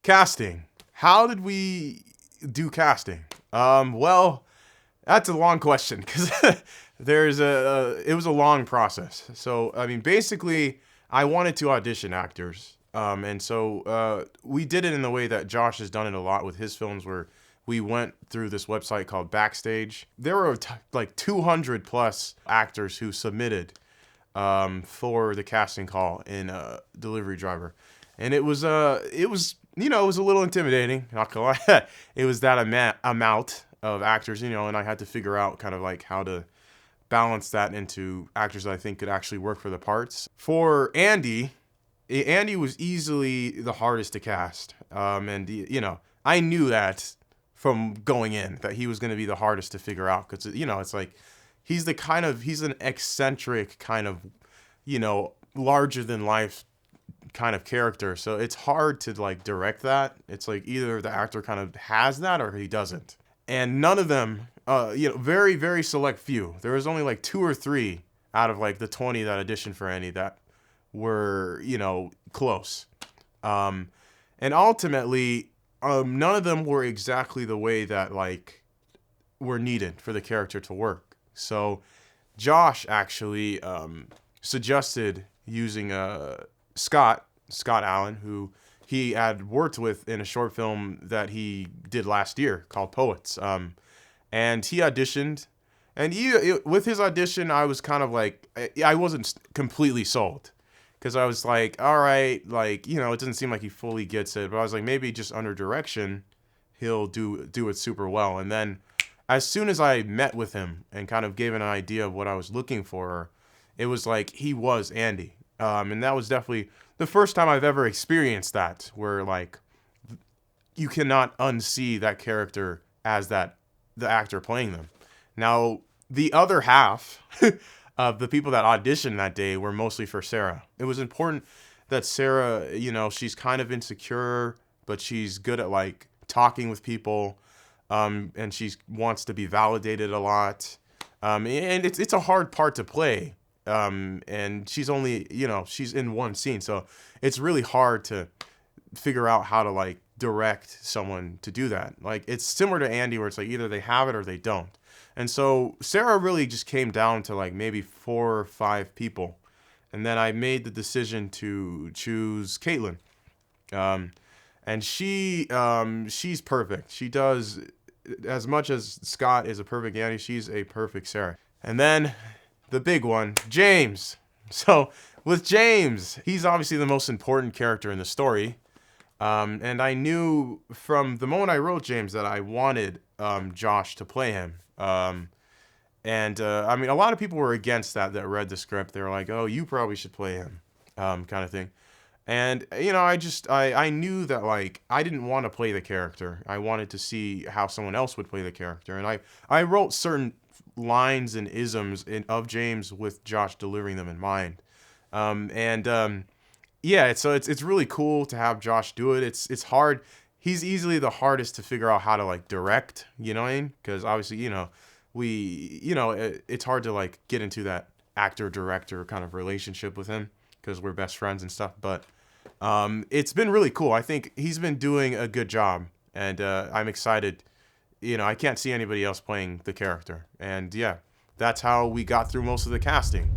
Casting. How did we do casting? Well, that's a long question because it was a long process. So, I mean, basically, I wanted to audition actors. And so we did it in the way that Josh has done it a lot with his films, where we went through this website called Backstage. There were like 200 plus actors who submitted for the casting call in Delivery Driver. And it was it was a little intimidating, not gonna lie. It was that amount of actors, and I had to figure out kind of like how to balance that into actors that I think could actually work for the parts. For Andy was easily the hardest to cast. And I knew that from going in, that he was going to be the hardest to figure out, because it's like he's an eccentric kind of, larger than life kind of character. So it's hard to like direct that. It's like either the actor kind of has that or he doesn't. And none of them, very, very select few. There was only like 2 or 3 out of like the 20 that auditioned for Andy that were, close. And ultimately, none of them were exactly the way that like were needed for the character to work. So Josh actually suggested using Scott Allen, who he had worked with in a short film that he did last year called Poets. And he auditioned, and with his audition, I was kind of like, I wasn't completely sold, because I was like, all right, like, it doesn't seem like he fully gets it, but I was like, maybe just under direction, he'll do it super well. And then as soon as I met with him and kind of gave an idea of what I was looking for, it was like he was Andy. And that was definitely the first time I've ever experienced that, where like you cannot unsee that character as the actor playing them. Now, the other half of the people that auditioned that day were mostly for Sarah. It was important that Sarah, she's kind of insecure, but she's good at like talking with people, and she wants to be validated a lot. And it's a hard part to play. And she's only, she's in one scene. So it's really hard to figure out how to like direct someone to do that. Like, it's similar to Andy, where it's like either they have it or they don't. And so Sarah really just came down to like maybe 4 or 5 people. And then I made the decision to choose Caitlin. And she's perfect. She does as much as Scott is a perfect Andy. She's a perfect Sarah. And then the big one, James. So with James, he's obviously the most important character in the story. And I knew from the moment I wrote James that I wanted Josh to play him. I mean, a lot of people were against that read the script. They were like, oh, you probably should play him, kind of thing. And, I knew that, like, I didn't want to play the character. I wanted to see how someone else would play the character. And I wrote certain lines and isms of James with Josh delivering them in mind. Yeah, so it's really cool to have Josh do it. It's hard. He's easily the hardest to figure out how to like direct, you know what I mean? Because obviously, it's hard to like get into that actor-director kind of relationship with him because we're best friends and stuff. But it's been really cool. I think he's been doing a good job, and I'm excited. I can't see anybody else playing the character. And yeah, that's how we got through most of the casting.